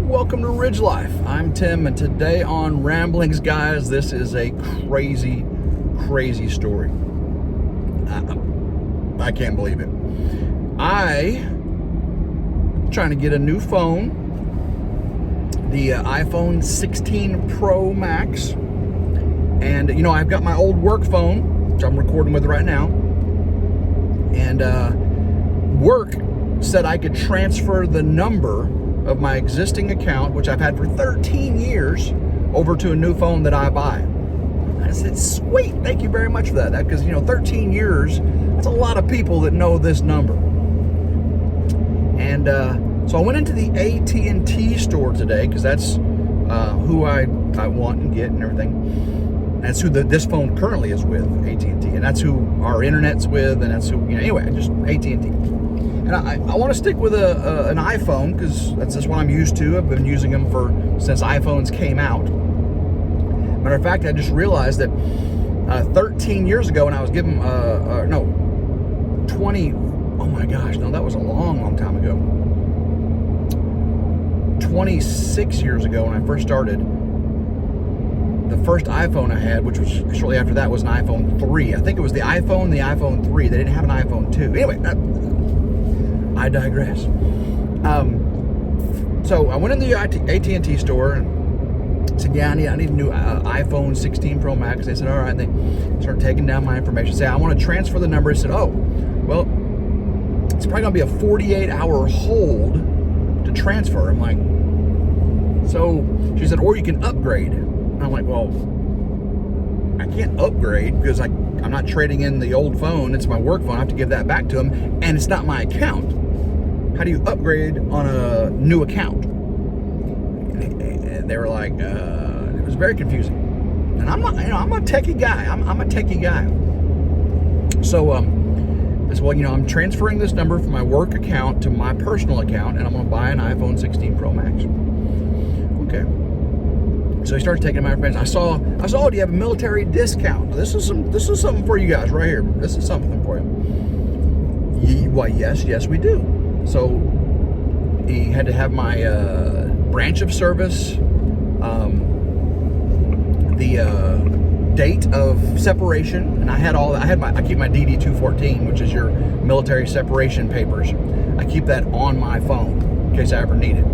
Welcome to Ridge Life. I'm Tim, and today on Ramblings, guys, this is a crazy story. I can't believe it. Trying to get a new phone, the iPhone 16 Pro Max, and I've got my old work phone, which I'm recording with right now, and work said I could transfer the number of my existing account, which I've had for 13 years, over to a new phone that I buy. I said, sweet, thank you very much for that. Because 13 years, that's a lot of people that know this number. And so I went into the AT&T store today, because that's who I want and get and everything. That's who this phone currently is with, AT&T, and that's who our internet's with, and that's who, anyway, just AT&T. And I want to stick with an iPhone, because that's just what I'm used to. I've been using them since iPhones came out. Matter of fact, I just realized that 13 years ago, when I was given, 20, oh my gosh, no, that was a long time ago. 26 years ago, when I first started, the first iPhone I had, which was shortly after that, was an iPhone 3. I think it was the iPhone 3. They didn't have an iPhone 2. Anyway, I digress. So I went in the AT&T store and said, yeah, I need a new iPhone 16 Pro Max. They said, all right. They started taking down my information. Say, I want to transfer the number. I said, oh, well, it's probably going to be a 48-hour hold to transfer. I'm like, so she said, or you can upgrade. And I'm like, well, I can't upgrade because I'm not trading in the old phone. It's my work phone. I have to give that back to them, and it's not my account. How do you upgrade on a new account? And they were like, it was very confusing. And I'm not, I'm a techie guy. I'm a techie guy. So I said, well, I'm transferring this number from my work account to my personal account, and I'm going to buy an iPhone 16 Pro Max. Okay. So he started taking my information. I saw, do you have a military discount? This is something for you guys right here. This is something for you. Why, yes, we do. So he had to have my branch of service, the date of separation, and I keep my DD-214, which is your military separation papers. I keep that on my phone in case I ever need it.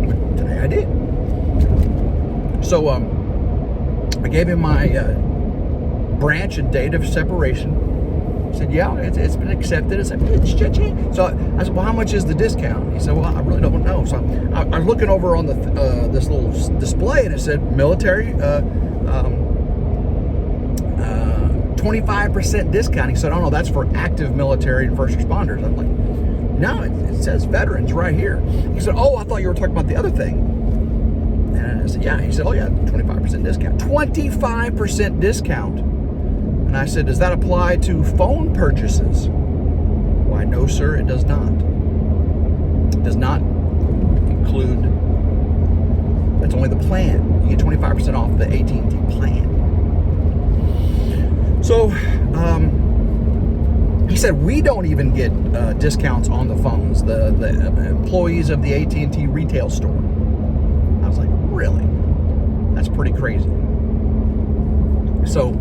But today I did. So I gave him my branch and date of separation. He said, yeah, it's been accepted. I said, so I said, well, how much is the discount? He said, well, I really don't know. So I was looking over on this little display, and it said military 25% discount. He said, oh no, that's for active military and first responders. I'm like, no, it says veterans right here. He said, oh, I thought you were talking about the other thing. And I said, yeah. He said, oh yeah, 25% discount. 25% discount. And I said, does that apply to phone purchases? Why, no, sir, it does not. It does not include, that's only the plan. You get 25% off the AT&T plan. So, he said, we don't even get discounts on the phones, the employees of the AT&T retail store. I was like, really? That's pretty crazy. So,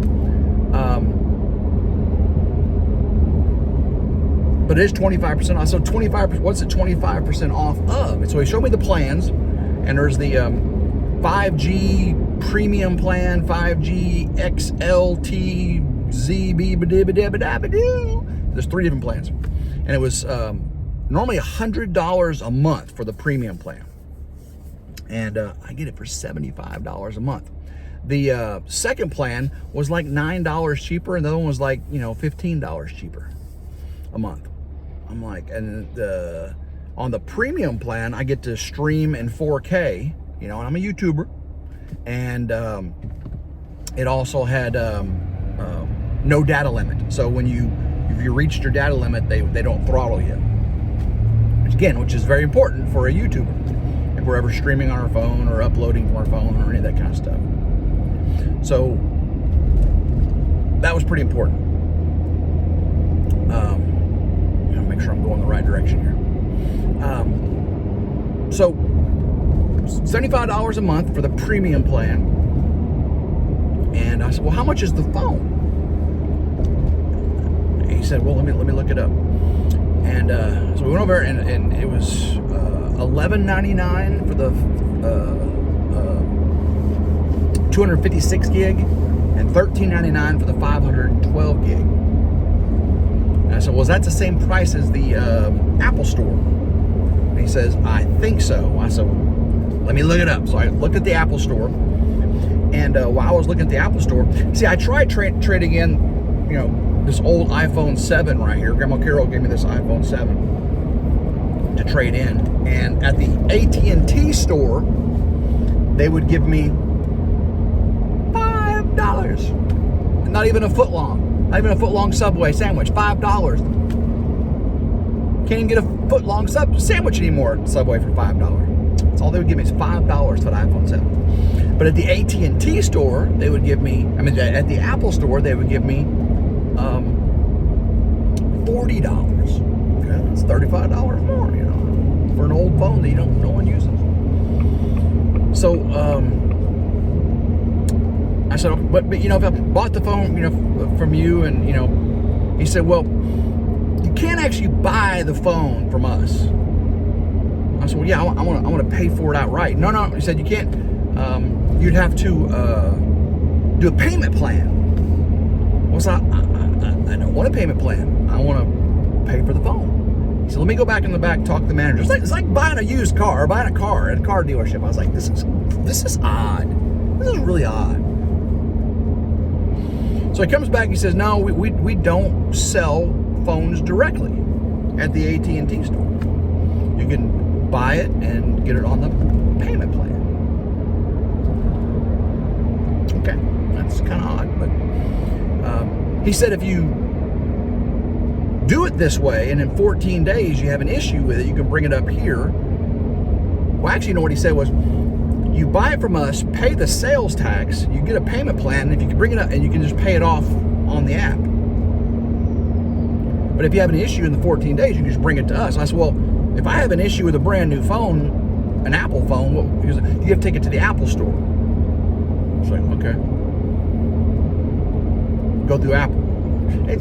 but it is 25% off. So 25%, what's it 25% off of? And so he showed me the plans, and there's the 5G premium plan, 5G XLT ZB. There's 3 different plans, and it was normally $100 a month for the premium plan, and I get it for $75 a month. The second plan was like $9 cheaper, and the other one was like, $15 cheaper a month. I'm like, and on the premium plan, I get to stream in 4K, and I'm a YouTuber, and it also had no data limit. So if you reached your data limit, they don't throttle you. Which is very important for a YouTuber. If we're ever streaming on our phone or uploading from our phone or any of that kind of stuff. So that was pretty important. Make sure I'm going the right direction here. So $75 a month for the premium plan. And I said, well, how much is the phone? And he said, well, let me look it up. And so we went over and it was $11.99 for the 256 gig and $13.99 for the 512 gig. And I said, well, that's the same price as the Apple Store. And he says, I think so. I said, well, let me look it up. So I looked at the Apple Store. And while I was looking at the Apple Store, see, I tried trading in, you know, this old iPhone 7 right here. Grandma Carol gave me this iPhone 7 to trade in. And at the AT&T store, they would give me $5. Not even a foot long. Not even a foot long Subway sandwich. $5. Can't even get a foot long sandwich anymore at Subway for $5. That's all they would give me is $5 for the iPhone 7. But at the AT&T store, they would give me, at the Apple store, they would give me $40. Okay, that's $35 more, you know, for an old phone that no one uses. So, I said, but you know, if I bought the phone, you know, from you, and you know, he said, well, you can't actually buy the phone from us. I said, well, yeah, I want to pay for it outright. No, he said, you can't. You'd have to do a payment plan. Well, so I don't want a payment plan. I want to pay for the phone. He said, let me go back in the back, talk to the manager. It's like buying a used car, or buying a car at a car dealership. I was like, this is odd. This is really odd. So he comes back and he says, no, we don't sell phones directly at the AT&T store. You can buy it and get it on the payment plan. Okay, that's kind of odd, but he said if you do it this way and in 14 days you have an issue with it, you can bring it up here. Well, actually, you know what he said was, you buy it from us, pay the sales tax, you get a payment plan, and if you can bring it up, and you can just pay it off on the app. But if you have an issue in the 14 days, you can just bring it to us. I said, well, if I have an issue with a brand new phone, an Apple phone, well, you have to take it to the Apple store. It's like, okay. Go through Apple. It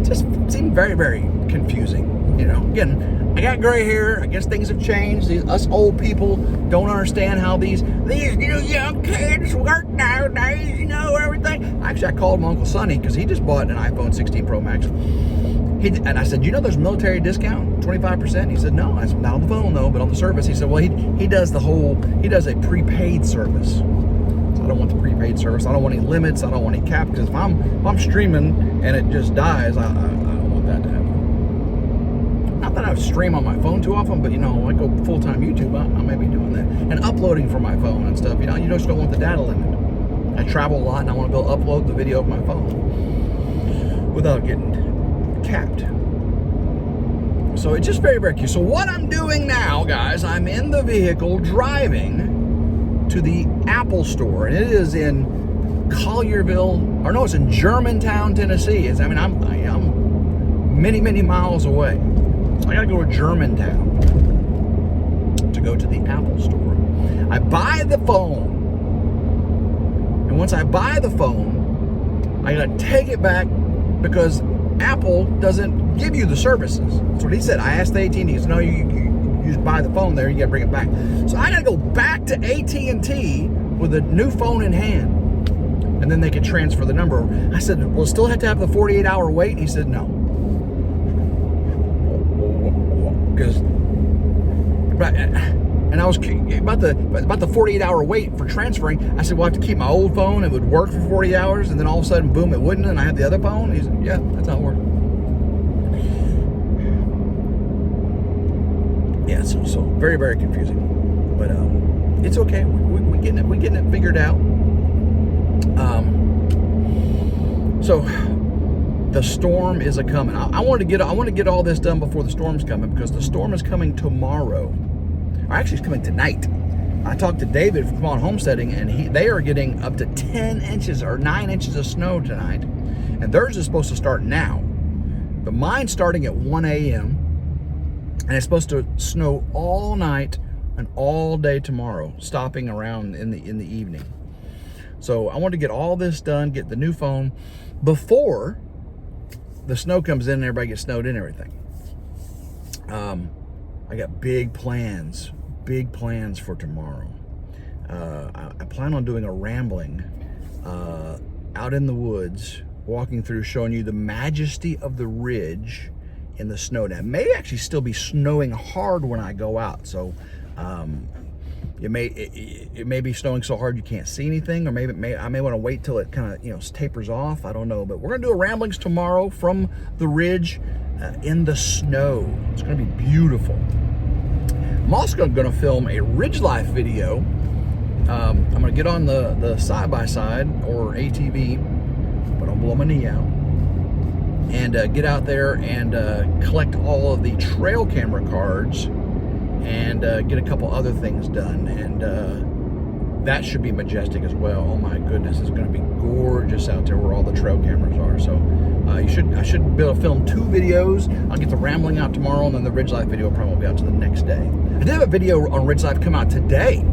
just seemed very, very confusing. You know, again, I got gray hair. I guess things have changed. Us old people don't understand how these young kids work nowadays. You know, everything. Actually, I called my Uncle Sonny because he just bought an iPhone 16 Pro Max. And I said, you know, there's military discount, 25%. He said, no. I said, not on the phone though, but on the service. He said, well, he does a prepaid service. So I don't want the prepaid service. I don't want any limits. I don't want any cap, because if I'm streaming and it just dies, I don't want that to happen. Not that I stream on my phone too often, but you know, I go full-time YouTube, I may be doing that. And uploading from my phone and stuff, you know, you just don't want the data limit. I travel a lot and I want to be able to upload the video of my phone without getting capped. So it's just very, very cute. So what I'm doing now, guys, I'm in the vehicle driving to the Apple store, and it is in Collierville, or no, it's in Germantown, Tennessee. I'm many, many miles away. So I gotta go to Germantown to go to the Apple store. I buy the phone, and once I buy the phone, I gotta take it back because Apple doesn't give you the services. That's what he said. I asked the AT&T. He said, no, you just buy the phone there, you gotta bring it back. So I gotta go back to AT&T with a new phone in hand, and then they could transfer the number. I said, well, still have to have the 48-hour wait? And he said, no. Because, and I was about the 48-hour wait for transferring. I said, well, I have to keep my old phone. It would work for 40 hours, and then all of a sudden, boom, it wouldn't, and I had the other phone. He said, yeah, that's how it works. Yeah, so very, very confusing, but it's okay. We're getting it figured out. So the storm is a-coming. I want to get all this done before the storm's coming, because the storm is coming tomorrow. Or actually, it's coming tonight. I talked to David from on Homesteading, and they are getting up to 10 inches or 9 inches of snow tonight, and theirs is supposed to start now. But mine's starting at 1 a.m. and it's supposed to snow all night and all day tomorrow, stopping around in the evening. So I want to get all this done, get the new phone before the snow comes in and everybody gets snowed in and everything. I got big plans for tomorrow. I plan on doing a rambling out in the woods, walking through, showing you the majesty of the ridge in the snow. Now, it may actually still be snowing hard when I go out, so it may be snowing so hard you can't see anything, or maybe I may want to wait till it kind of tapers off. I don't know, but we're gonna do a ramblings tomorrow from the ridge in the snow. It's gonna be beautiful. I'm also gonna film a RidgeLife video. I'm gonna get on the side-by-side or ATV, but I'll blow my knee out, and get out there and collect all of the trail camera cards and get a couple other things done, and that should be majestic as well. Oh my goodness, it's going to be gorgeous out there where all the trail cameras are. So I should be able to film 2 videos. I'll get the rambling out tomorrow, and then the RidgeLife video probably won't be out to the next day. I did have a video on RidgeLife come out today.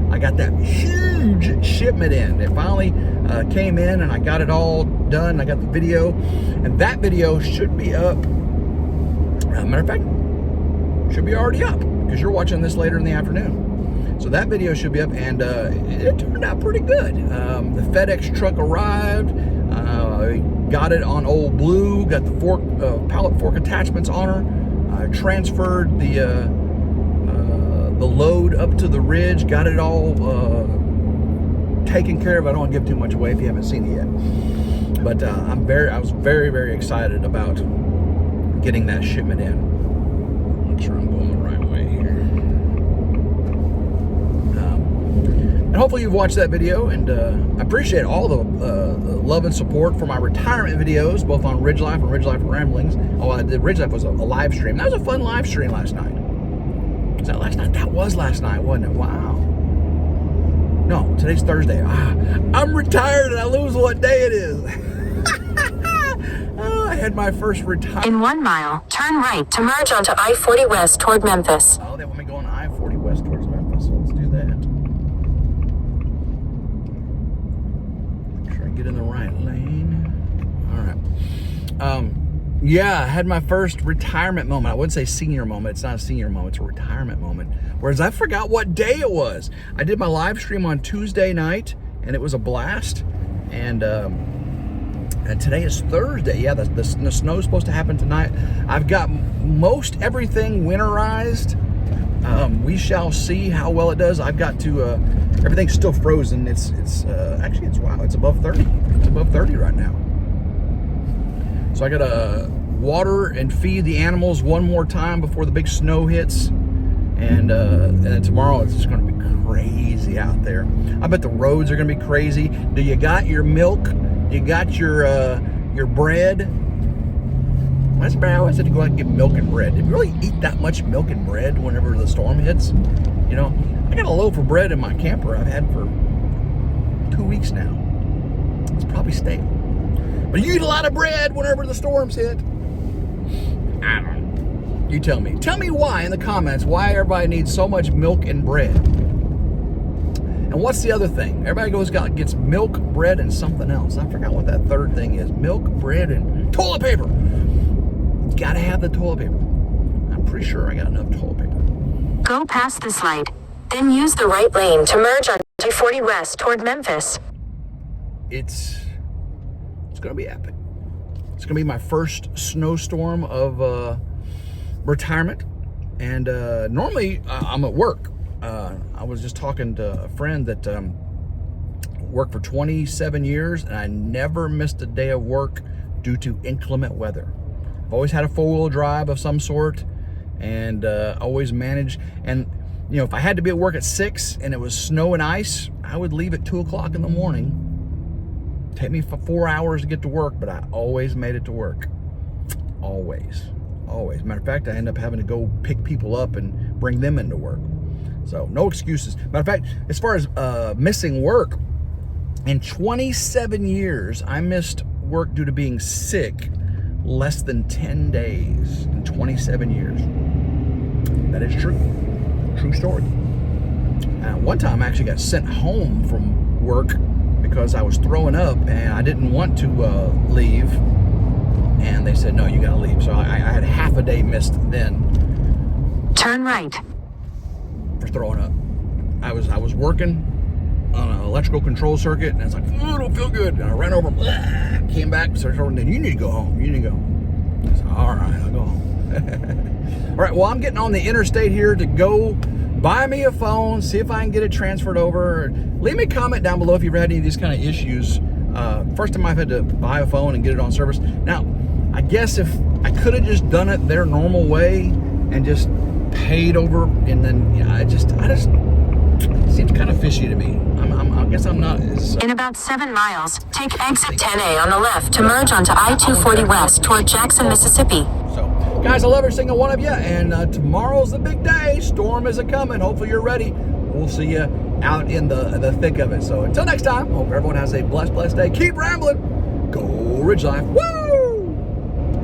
I got that huge shipment in. It finally came in, and I got it all done. I got the video, and that video should be up. Matter of fact, should be already up because you're watching this later in the afternoon. So that video should be up, and it turned out pretty good. The FedEx truck arrived. Got it on Old Blue. Got the pallet fork attachments on her. Transferred the load up to the ridge. Got it all taken care of. I don't want to give too much away if you haven't seen it yet. But I was very, very excited about getting that shipment in. Make sure I'm going the right way here. And hopefully you've watched that video, and I appreciate all the love and support for my retirement videos, both on RidgeLife and RidgeLife Ramblings. Oh, I did RidgeLife was a live stream. That was a fun live stream last night. Was that last night? That was last night, wasn't it? Wow. No, today's Thursday. I'm retired and I lose what day it is. I had my first retirement. In 1 mile, turn right to merge onto I-40 West toward Memphis. Oh, they want me going I-40 West towards Memphis, so let's do that. Make sure I get in the right lane. All right. Yeah, I had my first retirement moment. I wouldn't say senior moment. It's not a senior moment. It's a retirement moment. Whereas I forgot what day it was. I did my live stream on Tuesday night, and it was a blast. And today is Thursday. Yeah, the snow's supposed to happen tonight. I've got most everything winterized. We shall see how well it does. I've got to, everything's still frozen. It's wow, it's above 30. It's above 30 right now. So I gotta water and feed the animals one more time before the big snow hits. And then tomorrow it's just gonna be crazy out there. I bet the roads are gonna be crazy. Do you got your milk? You got your bread? Last night I always had to go out and get milk and bread. Did you really eat that much milk and bread whenever the storm hits? You know, I got a loaf of bread in my camper I've had for 2 weeks now. It's probably stale. But you eat a lot of bread whenever the storms hit. I don't know. You tell me. Tell me why in the comments, why everybody needs so much milk and bread. And what's the other thing? Everybody gets milk, bread, and something else. I forgot what that third thing is. Milk, bread, and toilet paper. Gotta have the toilet paper. I'm pretty sure I got enough toilet paper. Go past this light, then use the right lane to merge on I-40 West toward Memphis. It's gonna be epic. It's gonna be my first snowstorm of retirement, and normally I'm at work. I was just talking to a friend that worked for 27 years, and I never missed a day of work due to inclement weather. I've always had a four-wheel drive of some sort, and always managed. And you know, if I had to be at work at 6 and it was snow and ice, I would leave at 2 o'clock in the morning. Take me for 4 hours to get to work, but I always made it to work. Always. Matter of fact, I end up having to go pick people up and bring them into work. So no excuses. Matter of fact, as far as missing work, in 27 years, I missed work due to being sick less than 10 days in 27 years. That is true. True story. One time I actually got sent home from work because I was throwing up and I didn't want to leave. And they said, no, you gotta leave. So I had half a day missed then. Turn right. For throwing up. I was working on an electrical control circuit, and I was like, oh, I don't feel good. And I ran over, came back, started over, and then you need to go home. You need to go. I said, all right, I'll go home. All right, well, I'm getting on the interstate here to go buy me a phone, see if I can get it transferred over. Leave me a comment down below if you've had any of these kind of issues. First time I've had to buy a phone and get it on service. Now, I guess if I could have just done it their normal way and just paid over, and then I just it seems kind of fishy to me. I guess I'm not as... In about 7 miles, take exit 10A on the left to merge onto I-240 West toward Jackson, Mississippi. So, guys, I love every single one of you, and tomorrow's the big day. Storm is a-coming. Hopefully you're ready. We'll see you out in the thick of it. So until next time, hope everyone has a blessed day. Keep rambling. Go Ridge Life. Woo!